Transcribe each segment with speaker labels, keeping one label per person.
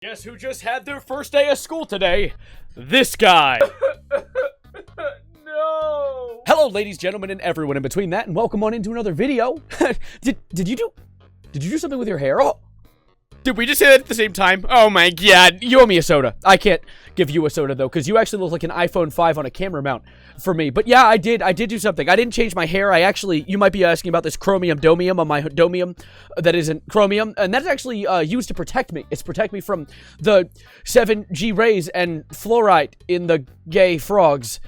Speaker 1: Guess who just had their first day of school today? This guy.
Speaker 2: No.
Speaker 1: Hello, ladies, gentlemen, and everyone in between that, and welcome on into another video. Did you do something with your hair? Oh, did we just say that at the same time? Oh my god, you owe me a soda. I can't give you a soda though, because you actually look like an iPhone 5 on a camera mount for me. But yeah, I did do something. I didn't change my hair. You might be asking about this chromium-domium on my domium that isn't chromium, and that's actually used to protect me. It's protect me from the 7G rays and fluoride in the gay frogs.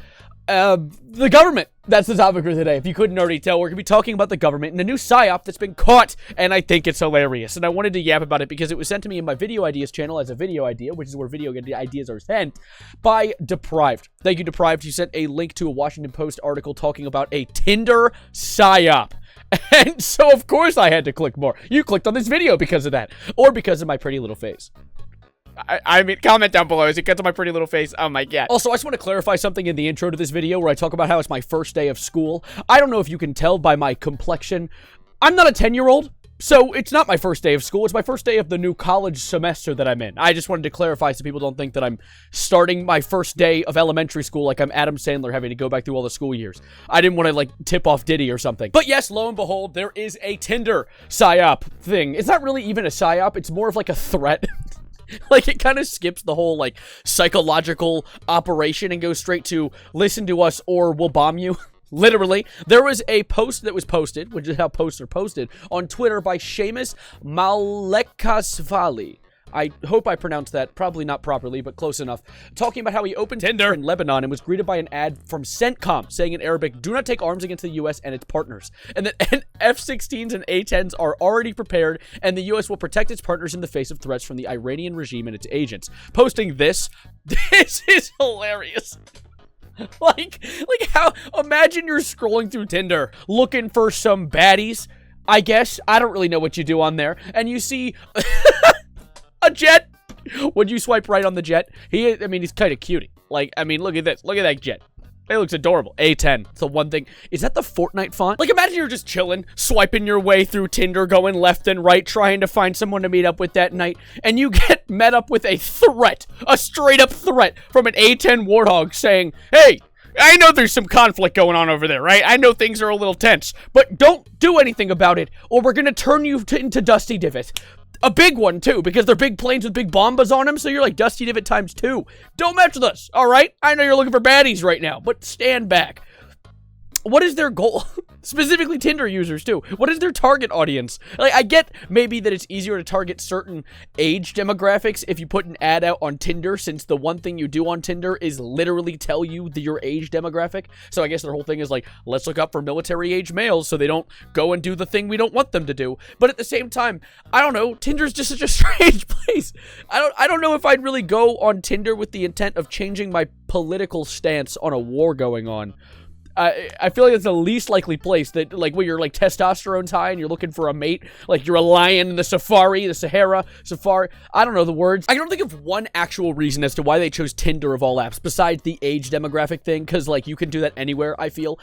Speaker 1: The government. That's the topic for today. If you couldn't already tell, we're going to be talking about the government and a new psyop that's been caught, and I think it's hilarious. And I wanted to yap about it because it was sent to me in my video ideas channel as a video idea, which is where video ideas are sent, by Deprived. Thank you, Deprived. You sent a link to a Washington Post article talking about a Tinder psyop. And so, of course, I had to click more. You clicked on this video because of that, or because of my pretty little face.
Speaker 2: I mean, comment down below as it gets on my pretty little face. Oh my god.
Speaker 1: Also, I just want to clarify something in the intro to this video where I talk about how it's my first day of school. I don't know if you can tell by my complexion. I'm not a 10-year-old, so it's not my first day of school. It's my first day of the new college semester that I'm in. I just wanted to clarify so people don't think that I'm starting my first day of elementary school like I'm Adam Sandler having to go back through all the school years. I didn't want to, like, tip off Diddy or something. But yes, lo and behold, there is a Tinder psyop thing. It's not really even a psyop. It's more of like a threat. Like, it kind of skips the whole, like, psychological operation and goes straight to, listen to us or we'll bomb you. Literally. There was a post that was posted, which is how posts are posted, on Twitter by Seamus Malekasvali. I hope I pronounced that, probably not properly, but close enough. Talking about how he opened Tinder in Lebanon and was greeted by an ad from Centcom saying in Arabic, do not take arms against the U.S. and its partners. And that F-16s and A-10s are already prepared, and the U.S. will protect its partners in the face of threats from the Iranian regime and its agents. Posting this is hilarious. Like how, imagine you're scrolling through Tinder, looking for some baddies, I guess. I don't really know what you do on there. And you see... a jet. Would you swipe right on the jet? He's kind of cutie. Like, I mean, look at this. Look at that jet. It looks adorable. A10. It's the one thing. Is that the Fortnite font? Like, imagine you're just chilling, swiping your way through Tinder, going left and right, trying to find someone to meet up with that night, and you get met up with a threat, a straight-up threat from an A10 warthog saying, hey, I know there's some conflict going on over there, right? I know things are a little tense, but don't do anything about it, or we're gonna turn you into Dusty Divot. A big one, too, because they're big planes with big bombas on them, so you're like Dusty Divot times 2. Don't mess with us, all right? I know you're looking for baddies right now, but stand back. What is their goal? Specifically Tinder users, too. What is their target audience? Like, I get maybe that it's easier to target certain age demographics if you put an ad out on Tinder, since the one thing you do on Tinder is literally tell you your age demographic. So I guess their whole thing is like, let's look up for military-age males so they don't go and do the thing we don't want them to do. But at the same time, I don't know, Tinder's just such a strange place. I don't know if I'd really go on Tinder with the intent of changing my political stance on a war going on. I feel like it's the least likely place that, like, where your, like, testosterone's high and you're looking for a mate. Like, you're a lion in the safari, the Sahara safari. I don't know the words. I don't think of one actual reason as to why they chose Tinder of all apps, besides the age demographic thing, because, like, you can do that anywhere, I feel.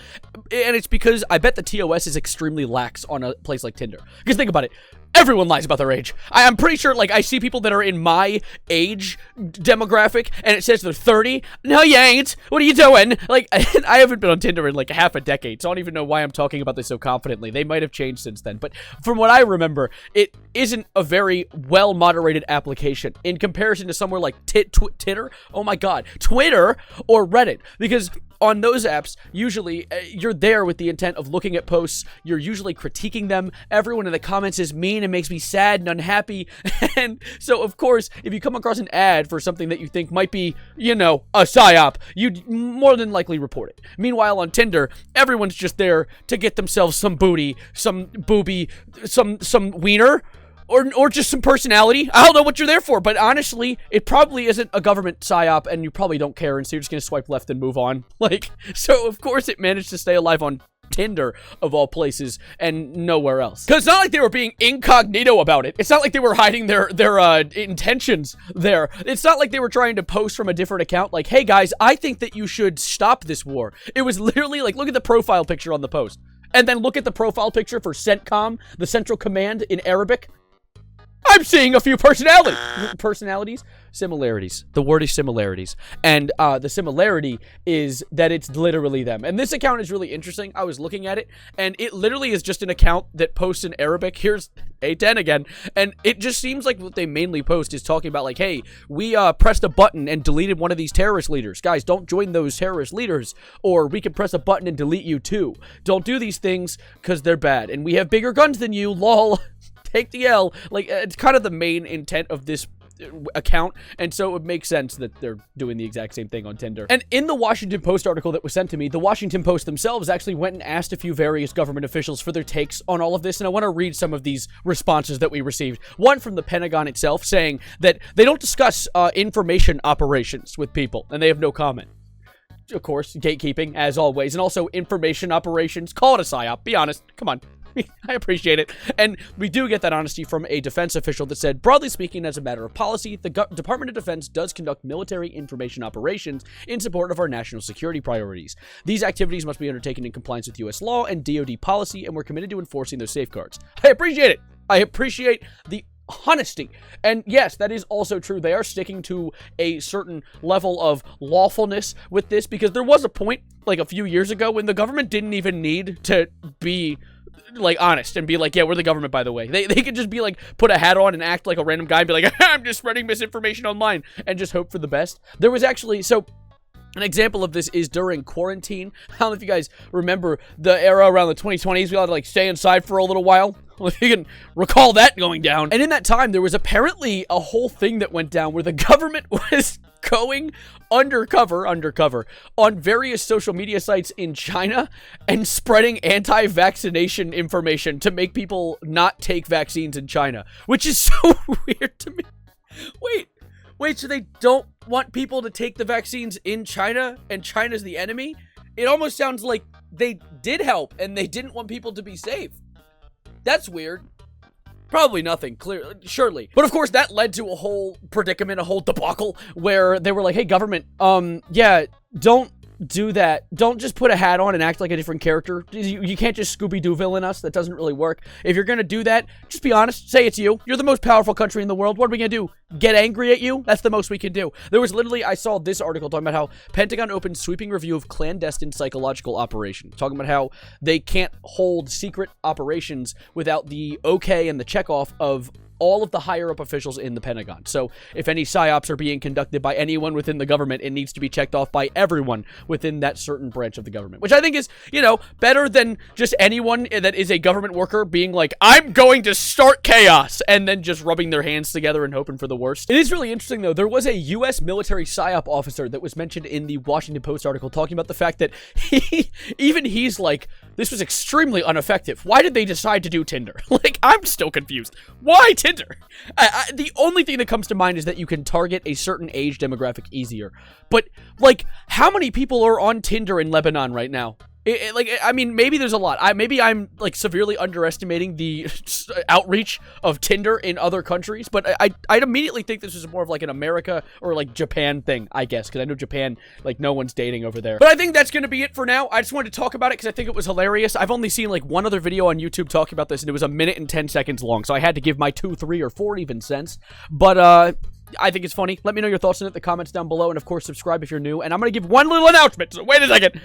Speaker 1: And it's because I bet the TOS is extremely lax on a place like Tinder. Because think about it. Everyone lies about their age. I'm pretty sure, like, I see people that are in my age demographic, and it says they're 30. No, you ain't. What are you doing? Like, I haven't been on Tinder in, like, half a decade, so I don't even know why I'm talking about this so confidently. They might have changed since then, but from what I remember, it isn't a very well-moderated application in comparison to somewhere like Titter. Oh my god. Twitter or Reddit, because on those apps, usually, you're there with the intent of looking at posts, you're usually critiquing them, everyone in the comments is mean and makes me sad and unhappy, and so, of course, if you come across an ad for something that you think might be, you know, a psyop, you'd more than likely report it. Meanwhile, on Tinder, everyone's just there to get themselves some booty, some boobie, some wiener, or just some personality. I don't know what you're there for, but honestly, it probably isn't a government psyop, and you probably don't care, and so you're just gonna swipe left and move on. Like, so of course it managed to stay alive on Tinder, of all places, and nowhere else. Because it's not like they were being incognito about it. It's not like they were hiding their intentions there. It's not like they were trying to post from a different account, like, hey guys, I think that you should stop this war. It was literally like, look at the profile picture on the post, and then look at the profile picture for Centcom, the Central Command in Arabic. I'm seeing a few personalities. Similarities. The word is similarities. And the similarity is that it's literally them. And this account is really interesting. I was looking at it, and it literally is just an account that posts in Arabic. Here's A10 again. And it just seems like what they mainly post is talking about, like, hey, we pressed a button and deleted one of these terrorist leaders. Guys, don't join those terrorist leaders, or we can press a button and delete you too. Don't do these things because they're bad. And we have bigger guns than you, lol. Take the L. Like, it's kind of the main intent of this account, and so it would make sense that they're doing the exact same thing on Tinder. And in the Washington Post article that was sent to me, the Washington Post themselves actually went and asked a few various government officials for their takes on all of this, and I want to read some of these responses that we received. One from the Pentagon itself saying that they don't discuss information operations with people, and they have no comment. Of course, gatekeeping, as always, and also information operations. Call it a psyop, be honest, come on. I appreciate it. And we do get that honesty from a defense official that said, broadly speaking, as a matter of policy, the Department of Defense does conduct military information operations in support of our national security priorities. These activities must be undertaken in compliance with U.S. law and DoD policy, and we're committed to enforcing those safeguards. I appreciate it. I appreciate the honesty. And yes, that is also true. They are sticking to a certain level of lawfulness with this, because there was a point, like a few years ago, when the government didn't even need to be like honest and be like, yeah, we're the government, by the way. They could just be like, put a hat on and act like a random guy and be like, I'm just spreading misinformation online, and just hope for the best. There was actually, so an example of this is during quarantine. I don't know if you guys remember the era around the 2020s. We all had to like stay inside for a little while. Well, if you can recall that going down. And in that time, there was apparently a whole thing that went down where the government was going undercover on various social media sites in China and spreading anti-vaccination information to make people not take vaccines in China, which is so weird to me. Wait, so they don't want people to take the vaccines in China, and China's the enemy? It almost sounds like they did help and they didn't want people to be safe. That's weird. Probably nothing, clearly, surely. But of course, that led to a whole predicament, a whole debacle, where they were like, hey, government, yeah, don't do that. Don't just put a hat on and act like a different character. You can't just Scooby-Doo villain us. That doesn't really work. If you're gonna do that, just be honest. Say it's you. You're the most powerful country in the world. What are we gonna do? Get angry at you? That's the most we can do. There was literally, I saw this article talking about how Pentagon opened sweeping review of clandestine psychological operations. Talking about how they can't hold secret operations without the okay and the checkoff of all of the higher-up officials in the Pentagon. So if any psyops are being conducted by anyone within the government, it needs to be checked off by everyone within that certain branch of the government, which I think is, you know, better than just anyone that is a government worker being like, I'm going to start chaos, and then just rubbing their hands together and hoping for the worst. It is really interesting, though. There was a U.S. military psyop officer that was mentioned in the Washington Post article talking about the fact that he's like, this was extremely ineffective. Why did they decide to do Tinder? Like, I'm still confused. Why Tinder? The only thing that comes to mind is that you can target a certain age demographic easier. But, like, how many people are on Tinder in Lebanon right now? I mean, maybe there's a lot. Maybe I'm, like, severely underestimating the outreach of Tinder in other countries, but I'd immediately think this is more of, like, an America or, like, Japan thing, I guess, because I know Japan, like, no one's dating over there. But I think that's going to be it for now. I just wanted to talk about it because I think it was hilarious. I've only seen, like, one other video on YouTube talking about this, and it was 1 minute and 10 seconds long, so I had to give my 2, 3, or 4 even cents. But, I think it's funny. Let me know your thoughts on it in the comments down below, and, of course, subscribe if you're new. And I'm going to give one little announcement, so wait a second.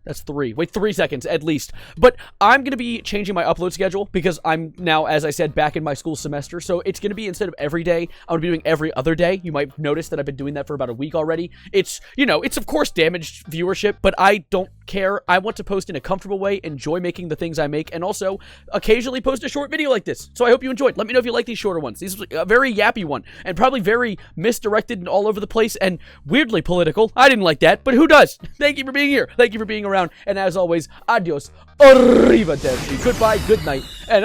Speaker 1: That's 3. Wait, 3 seconds at least. But I'm going to be changing my upload schedule because I'm now, as I said, back in my school semester. So it's going to be, instead of every day, I'm going to be doing every other day. You might notice that I've been doing that for about a week already. It's, you know, it's of course damaged viewership, but I don't care. I want to post in a comfortable way, enjoy making the things I make, and also occasionally post a short video like this. So I hope you enjoyed. Let me know if you like these shorter ones. This is a very yappy one, and probably very misdirected and all over the place, and weirdly political. I didn't like that, but who does? Thank you for being here. Thank you for being around. And as always, adios, arrivederci, goodbye, good night, and